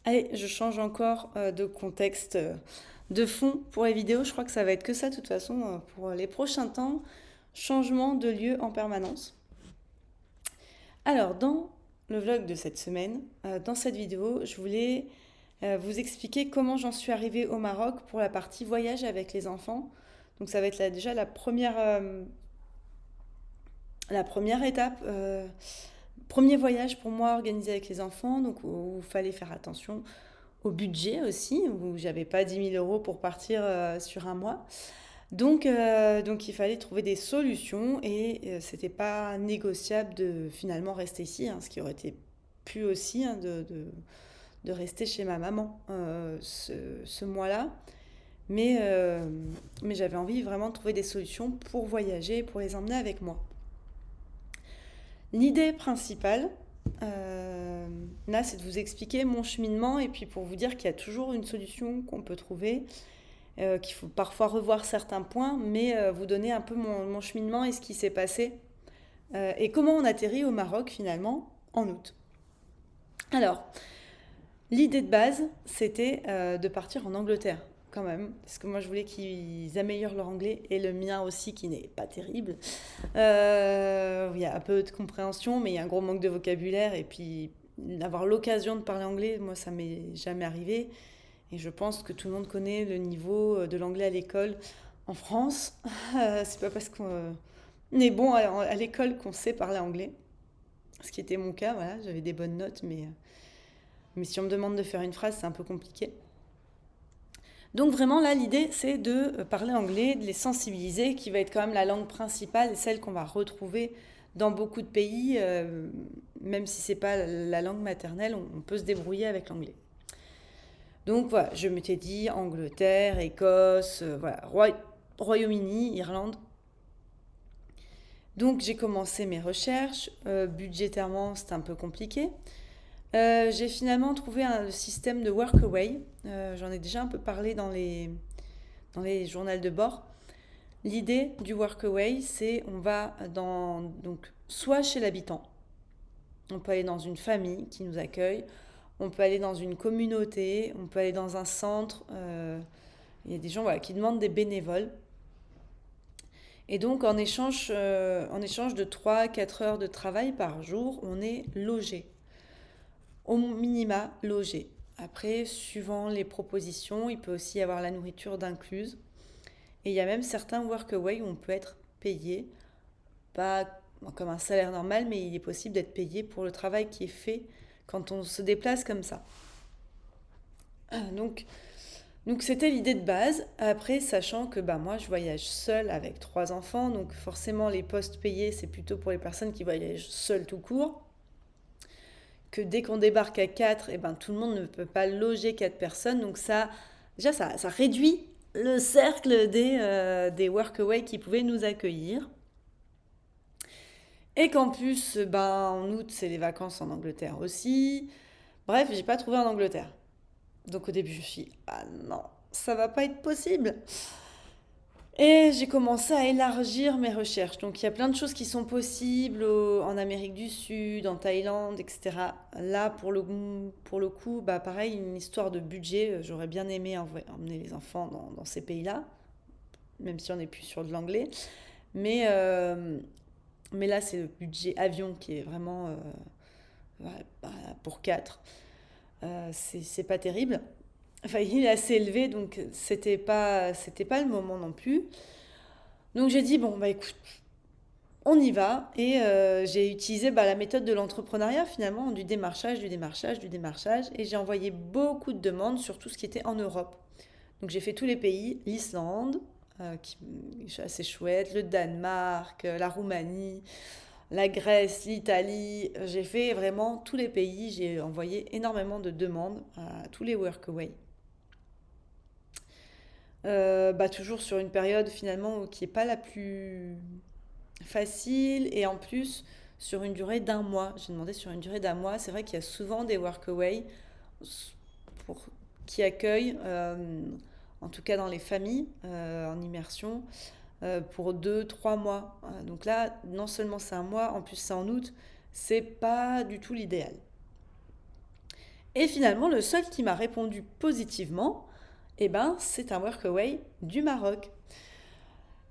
Allez, je change encore de contexte, de fond pour les vidéos. Je crois que ça va être que ça de toute façon pour les prochains temps. Changement de lieu en permanence. Alors, dans le vlog de cette semaine, dans cette vidéo, je voulais vous expliquer comment j'en suis arrivée au Maroc pour la partie voyage avec les enfants. Donc ça va être déjà la première étape. Premier voyage pour moi organisé avec les enfants, donc où il fallait faire attention au budget aussi, où j'avais pas 10 000 € pour partir sur un mois. Donc il fallait trouver des solutions et c'était pas négociable de finalement rester ici, hein, ce qui aurait été pu aussi hein, de rester chez ma maman ce mois-là. Mais, euh, mais j'avais envie vraiment de trouver des solutions pour voyager, pour les emmener avec moi. L'idée principale, euh, là, c'est de vous expliquer mon cheminement et puis pour vous dire qu'il y a toujours une solution qu'on peut trouver, qu'il faut parfois revoir certains points, mais vous donner un peu mon cheminement et ce qui s'est passé et comment on atterrit au Maroc finalement en août. Alors, l'idée de base, c'était de partir en Angleterre quand même, parce que moi je voulais qu'ils améliorent leur anglais et le mien aussi qui n'est pas terrible. Il y a un peu de compréhension, mais il y a un gros manque de vocabulaire et puis avoir l'occasion de parler anglais, moi ça m'est jamais arrivé. Et je pense que tout le monde connaît le niveau de l'anglais à l'école en France. C'est pas parce qu'on est bon à l'école qu'on sait parler anglais. Ce qui était mon cas, voilà, j'avais des bonnes notes, mais si on me demande de faire une phrase, c'est un peu compliqué. Donc vraiment là, l'idée, c'est de parler anglais, de les sensibiliser, qui va être quand même la langue principale et celle qu'on va retrouver dans beaucoup de pays, même si c'est pas la langue maternelle, on peut se débrouiller avec l'anglais. Donc voilà, je m'étais dit Angleterre, Écosse, voilà, Royaume-Uni, Irlande. Donc j'ai commencé mes recherches. Budgétairement, c'était un peu compliqué. J'ai finalement trouvé un système de workaway. J'en ai déjà un peu parlé dans les journaux de bord. L'idée du workaway, c'est on va donc soit chez l'habitant, on peut aller dans une famille qui nous accueille, on peut aller dans une communauté, on peut aller dans un centre. Il y a des gens voilà, qui demandent des bénévoles. Et donc en échange de 3 à 4 heures de travail par jour, on est logé. Au minima, logé. Après, suivant les propositions, il peut aussi y avoir la nourriture d'incluse. Et il y a même certains workaway où on peut être payé, pas comme un salaire normal, mais il est possible d'être payé pour le travail qui est fait quand on se déplace comme ça. Donc, donc c'était l'idée de base. Après, sachant que bah, moi, je voyage seule avec 3 enfants, donc forcément les postes payés, c'est plutôt pour les personnes qui voyagent seules tout court. Que dès qu'on débarque à 4, eh ben, tout le monde ne peut pas loger 4 personnes. Donc déjà, ça réduit le cercle des workaway qui pouvaient nous accueillir. Et qu'en plus, ben, en août, c'est les vacances en Angleterre aussi. Bref, j'ai pas trouvé en Angleterre. Donc au début, je me suis dit, ah non, ça va pas être possible. Et j'ai commencé à élargir mes recherches. Donc il y a plein de choses qui sont possibles en Amérique du Sud, en Thaïlande, etc. Là, pour le coup, bah, pareil, une histoire de budget. J'aurais bien aimé emmener les enfants dans ces pays-là, même si on n'est plus sur de l'anglais. Mais, euh, mais là, c'est le budget avion qui est vraiment ouais, bah, pour 4. C'est pas terrible. Enfin, il est assez élevé, donc c'était pas le moment non plus. Donc j'ai dit, bon, bah écoute, on y va. Et j'ai utilisé bah, la méthode de l'entrepreneuriat finalement, du démarchage, du démarchage, du démarchage. Et j'ai envoyé beaucoup de demandes sur tout ce qui était en Europe. Donc j'ai fait tous les pays, l'Islande, qui est assez chouette, le Danemark, la Roumanie, la Grèce, l'Italie. J'ai fait vraiment tous les pays. J'ai envoyé énormément de demandes à tous les workaways. Bah, toujours sur une période finalement qui n'est pas la plus facile et en plus sur une durée d'un mois. J'ai demandé sur une durée d'un mois. C'est vrai qu'il y a souvent des workaways pour, qui accueillent, en tout cas dans les familles, en immersion, pour 2, 3 mois. Donc là, non seulement c'est un mois, en plus c'est en août, c'est pas du tout l'idéal. Et finalement, le seul qui m'a répondu positivement, eh ben, c'est un workaway du Maroc.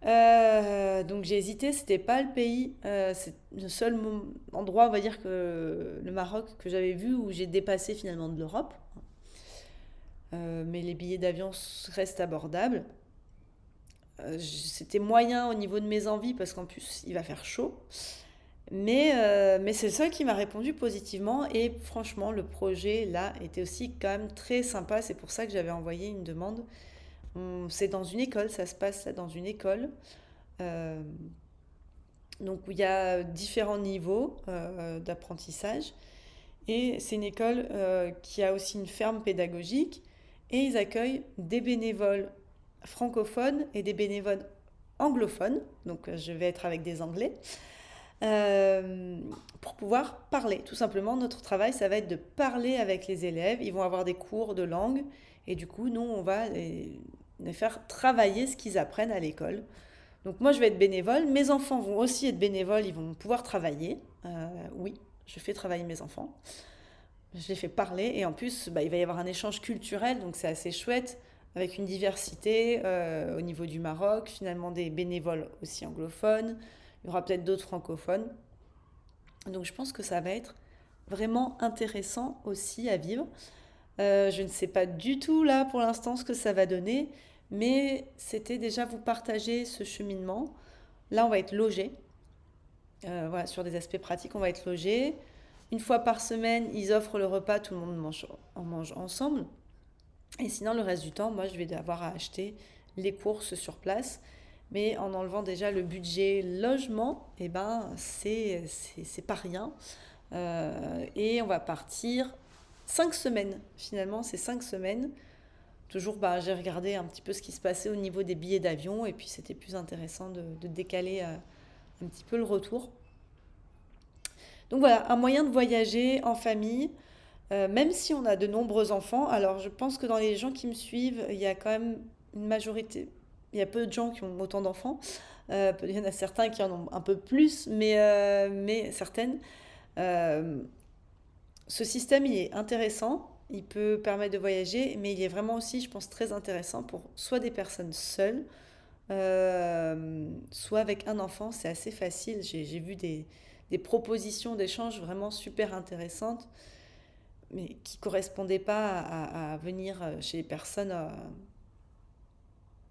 Donc j'ai hésité, c'était pas le pays, c'est le seul endroit, on va dire, que le Maroc que j'avais vu où j'ai dépassé finalement de l'Europe. Mais les billets d'avion restent abordables. C'était moyen au niveau de mes envies parce qu'en plus il va faire chaud. Mais c'est le seul qui m'a répondu positivement et franchement le projet là était aussi quand même très sympa. C'est pour ça que j'avais envoyé une demande. C'est dans une école, ça se passe là dans une école. Euh, donc où il y a différents niveaux d'apprentissage. Et c'est une école qui a aussi une ferme pédagogique et ils accueillent des bénévoles francophones et des bénévoles anglophones. Donc je vais être avec des Anglais euh, pour pouvoir parler. Tout simplement, notre travail, ça va être de parler avec les élèves. Ils vont avoir des cours de langue et du coup, nous, on va les faire travailler ce qu'ils apprennent à l'école. Donc moi, je vais être bénévole. Mes enfants vont aussi être bénévoles. Ils vont pouvoir travailler. Oui, je fais travailler mes enfants. Je les fais parler et en plus, bah, il va y avoir un échange culturel, donc c'est assez chouette, avec une diversité au niveau du Maroc, finalement des bénévoles aussi anglophones, il y aura peut-être d'autres francophones. Donc je pense que ça va être vraiment intéressant aussi à vivre. Je ne sais pas du tout là pour l'instant ce que ça va donner, mais c'était déjà vous partager ce cheminement. Là, on va être logé. Voilà, sur des aspects pratiques, on va être logé. Une fois par semaine, ils offrent le repas, tout le monde mange ensemble. Et sinon, le reste du temps, moi, je vais avoir à acheter les courses sur place. Mais en enlevant déjà le budget logement, eh ben, c'est pas rien. Et on va partir 5 semaines. Finalement, c'est 5 semaines. Toujours, bah, j'ai regardé un petit peu ce qui se passait au niveau des billets d'avion. Et puis, c'était plus intéressant de décaler un petit peu le retour. Donc voilà, un moyen de voyager en famille, même si on a de nombreux enfants. Alors je pense que dans les gens qui me suivent, il y a quand même une majorité, il y a peu de gens qui ont autant d'enfants. Il y en a certains qui en ont un peu plus, mais certaines. Euh, Ce système, il est intéressant, il peut permettre de voyager, mais il est vraiment aussi, je pense, très intéressant pour soit des personnes seules, soit avec un enfant, c'est assez facile. J'ai vu des propositions d'échange vraiment super intéressantes, mais qui ne correspondaient pas à venir chez les personnes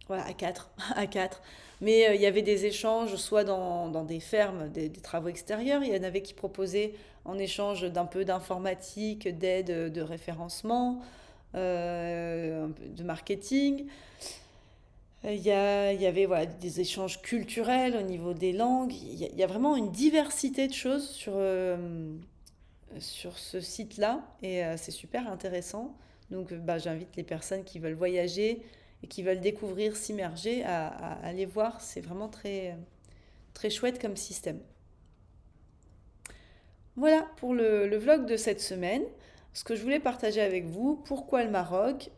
voilà, à quatre, à quatre. Mais il y avait des échanges, soit dans des fermes, des travaux extérieurs. Il y en avait qui proposaient en échange d'un peu d'informatique, d'aide de référencement, un peu de marketing. Il y avait voilà, des échanges culturels au niveau des langues. Il y a vraiment une diversité de choses sur ce site-là et c'est super intéressant. Donc bah, j'invite les personnes qui veulent voyager et qui veulent découvrir, s'immerger à aller voir. C'est vraiment très, très chouette comme système. Voilà pour le vlog de cette semaine. Ce que je voulais partager avec vous, pourquoi le Maroc,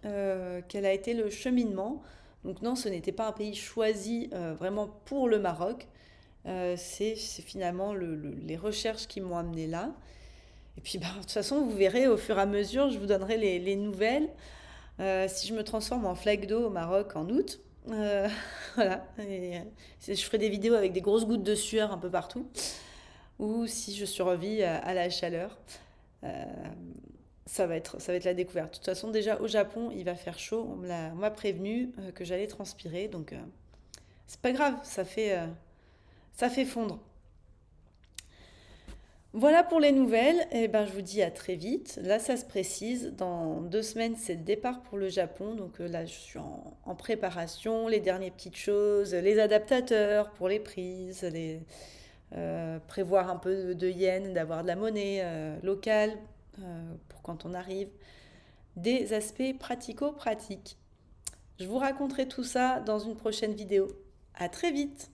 quel a été le cheminement. Donc non, ce n'était pas un pays choisi vraiment pour le Maroc. C'est finalement les recherches qui m'ont amené là. Et puis bah, de toute façon, vous verrez au fur et à mesure, je vous donnerai les nouvelles. Si je me transforme en flaque d'eau au Maroc en août, voilà. Et, je ferai des vidéos avec des grosses gouttes de sueur un peu partout. Ou si je survis à la chaleur. Euh, ça va être la découverte. De toute façon, déjà au Japon, il va faire chaud. On m'a prévenu que j'allais transpirer. Donc, c'est pas grave, ça fait fondre. Voilà pour les nouvelles. Et ben, je vous dis à très vite. Là, ça se précise. Dans 2 semaines, c'est le départ pour le Japon. Donc là, je suis en préparation. Les dernières petites choses, les adaptateurs pour les prises, prévoir un peu de yens, d'avoir de la monnaie locale pour quand on arrive. Des aspects pratico-pratiques. Je vous raconterai tout ça dans une prochaine vidéo. À très vite!